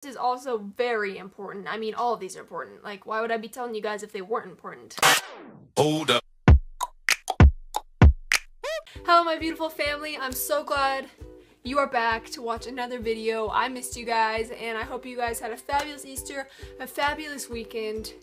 This is also very important. I mean, all of these are important. Like, why would I be telling you guys if they weren't important? Hold up. Hello, my beautiful family. I'm so glad you are back to watch another video. I missed you guys, and I hope you guys had a fabulous Easter, a fabulous weekend.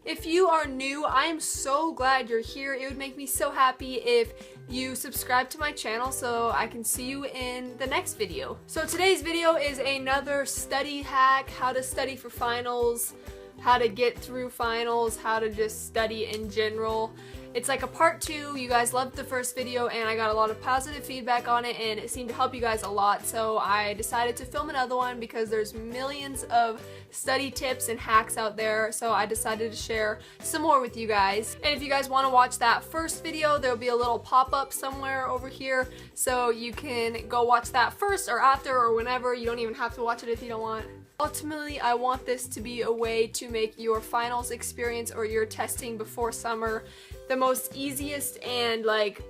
If you are new, I am so glad you're here. It would make me so happy if you subscribe to my channel so I can see you in the next video. So today's video is another study hack, how to study for finals, how to get through finals, how to just study in general. It's like a part 2. You guys loved the first video and I got a lot of positive feedback on it and it seemed to help you guys a lot, so I decided to film another one because there's millions of study tips and hacks out there, so I decided to share some more with you guys. And if you guys want to watch that first video, there'll be a little pop-up somewhere over here, so you can go watch that first or after or whenever. You don't even have to watch it if you don't want. Ultimately, I want this to be a way to make your finals experience or your testing before summer the most easiest and like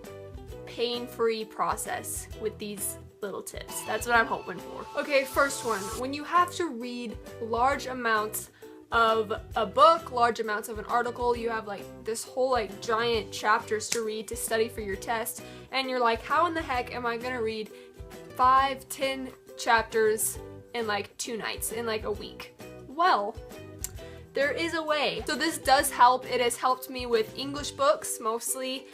pain-free process with these little tips. That's what I'm hoping for. Okay, first one. When you have to read large amounts of a book, large amounts of an article, you have like this whole like giant chapters to read to study for your test, and you're like, how in the heck am I gonna read 5-10 chapters in like 2 nights, in like a week? Well, there is a way. So this does help. It has helped me with English books mostly,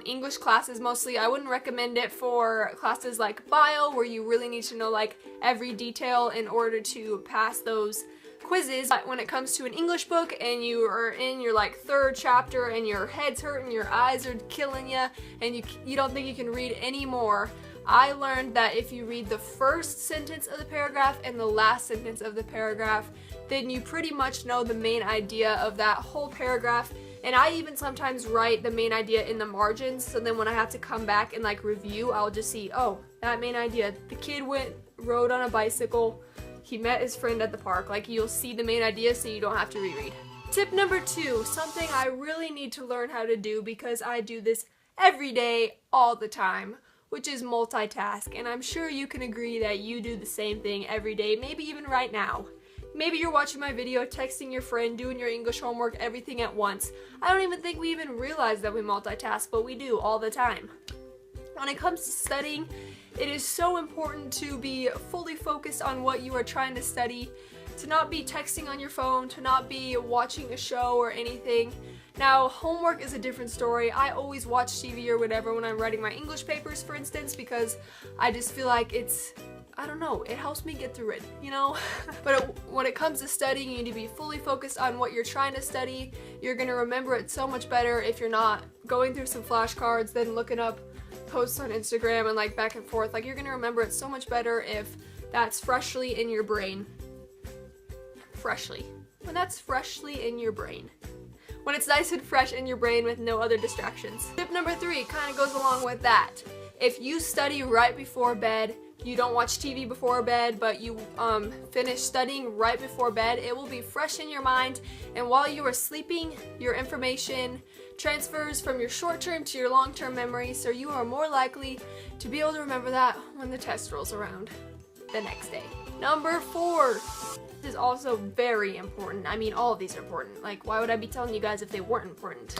English classes mostly. I wouldn't recommend it for classes like bio where you really need to know like every detail in order to pass those quizzes. But when it comes to an English book and you are in your like 3rd chapter and your head's hurting, your eyes are killing you, and you don't think you can read anymore, I learned that if you read the first sentence of the paragraph and the last sentence of the paragraph, then you pretty much know the main idea of that whole paragraph. And I even sometimes write the main idea in the margins, so then when I have to come back and like review, I'll just see, oh, that main idea. The kid rode on a bicycle, he met his friend at the park. Like, you'll see the main idea so you don't have to reread. Tip number 2, something I really need to learn how to do because I do this every day, all the time, which is multitask. And I'm sure you can agree that you do the same thing every day, maybe even right now. Maybe you're watching my video, texting your friend, doing your English homework, everything at once. I don't even think we even realize that we multitask, but we do all the time. When it comes to studying, it is so important to be fully focused on what you are trying to study, to not be texting on your phone, to not be watching a show or anything. Now, homework is a different story. I always watch TV or whatever when I'm writing my English papers, for instance, because I just feel like I don't know, it helps me get through it, you know? But when it comes to studying, you need to be fully focused on what you're trying to study. You're gonna remember it so much better if you're not going through some flashcards, then looking up posts on Instagram and like back and forth. Like, you're gonna remember it so much better if that's freshly in your brain. Freshly. When that's freshly in your brain. When it's nice and fresh in your brain with no other distractions. Tip number 3 kind of goes along with that. If you study right before bed, you don't watch TV before bed, but you finish studying right before bed, it will be fresh in your mind, and while you are sleeping, your information transfers from your short-term to your long-term memory, so you are more likely to be able to remember that when the test rolls around the next day. Number 4. This is also very important. I mean, all of these are important. Like, why would I be telling you guys if they weren't important?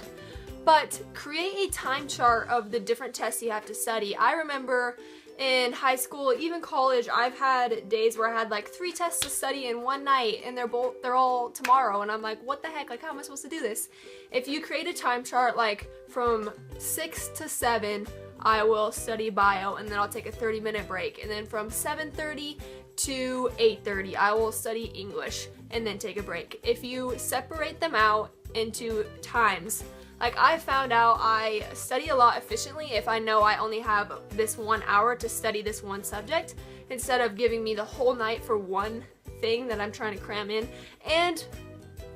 But create a time chart of the different tests you have to study. I remember in high school, even college, I've had days where I had like 3 tests to study in one night, and they're all tomorrow, and I'm like, what the heck? Like, how am I supposed to do this? If you create a time chart, like from 6 to 7, I will study bio, and then I'll take a 30-minute break, and then from 7:30 to 8:30, I will study English, and then take a break. If you separate them out into times, like, I found out I study a lot efficiently if I know I only have this 1 hour to study this one subject, instead of giving me the whole night for one thing that I'm trying to cram in. And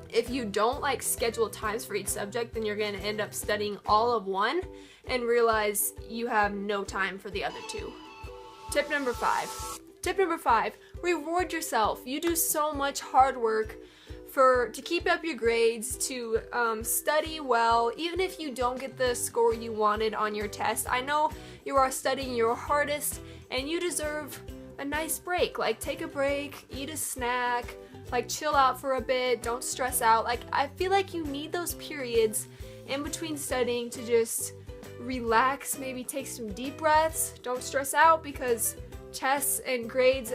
if you don't like schedule times for each subject, then you're going to end up studying all of one and realize you have no time for the other 2. Tip number 5. Tip number 5, reward yourself. You do so much hard work to keep up your grades, to study well, even if you don't get the score you wanted on your test. I know you are studying your hardest and you deserve a nice break. Like, take a break, eat a snack, like chill out for a bit, don't stress out. Like, I feel like you need those periods in between studying to just relax, maybe take some deep breaths, don't stress out, because tests and grades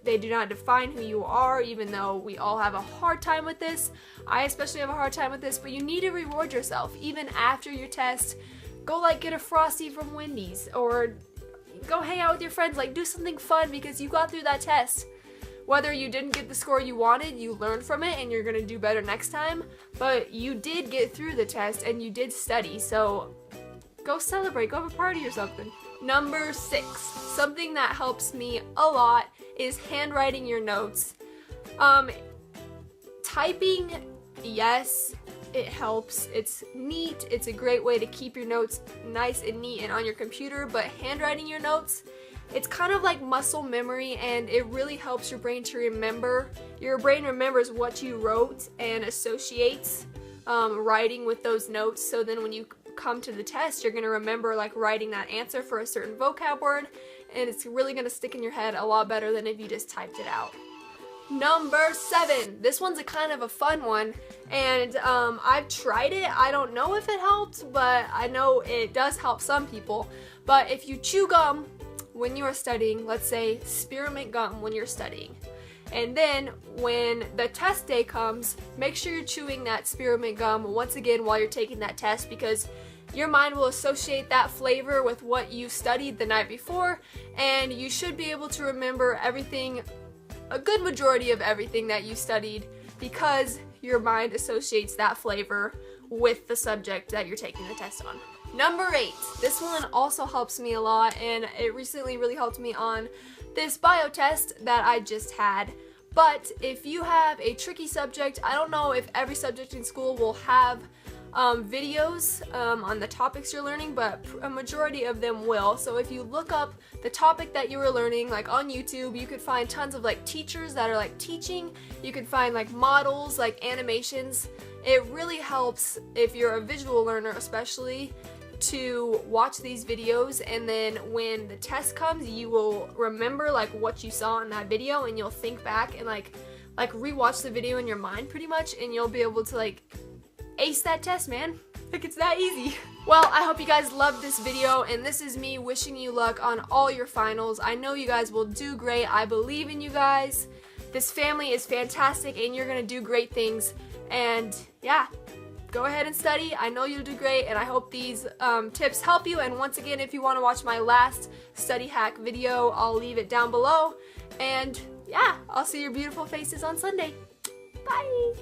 they do not define who you are, even though we all have a hard time with this. I especially have a hard time with this, but you need to reward yourself. Even after your test, go like get a Frosty from Wendy's, or go hang out with your friends, like do something fun because you got through that test. Whether you didn't get the score you wanted, you learned from it and you're gonna do better next time, but you did get through the test and you did study, so go celebrate, go have a party or something. Number 6, something that helps me a lot is handwriting your notes. Typing, yes, it helps. It's neat. It's a great way to keep your notes nice and neat and on your computer, but handwriting your notes, it's kind of like muscle memory, and it really helps your brain to remember. Your brain remembers what you wrote and associates writing with those notes, so then when you come to the test, you're going to remember like writing that answer for a certain vocab word, and it's really going to stick in your head a lot better than if you just typed it out. Number 7, this one's a kind of a fun one, and I've tried it. I don't know if it helped, but I know it does help some people. But if you chew gum when you are studying, let's say spearmint gum when you're studying, and then when the test day comes, make sure you're chewing that spearmint gum once again while you're taking that test, because your mind will associate that flavor with what you studied the night before, and you should be able to remember everything, a good majority of everything that you studied, because your mind associates that flavor with the subject that you're taking the test on. Number 8, this one also helps me a lot, and it recently really helped me on this bio test that I just had. But if you have a tricky subject, I don't know if every subject in school will have videos on the topics you're learning, but a majority of them will. So if you look up the topic that you were learning, like on YouTube, you could find tons of like teachers that are like teaching. You could find like models, like animations. It really helps if you're a visual learner, especially, to watch these videos, and then when the test comes, you will remember like what you saw in that video, and you'll think back and like rewatch the video in your mind pretty much, and you'll be able to like ace that test, man. Like, it's that easy. Well, I hope you guys loved this video, and this is me wishing you luck on all your finals. I know you guys will do great. I believe in you guys. This family is fantastic, and you're gonna do great things. And yeah, go ahead and study. I know you'll do great, and I hope these tips help you. And once again, if you want to watch my last study hack video, I'll leave it down below. And yeah, I'll see your beautiful faces on Sunday. Bye!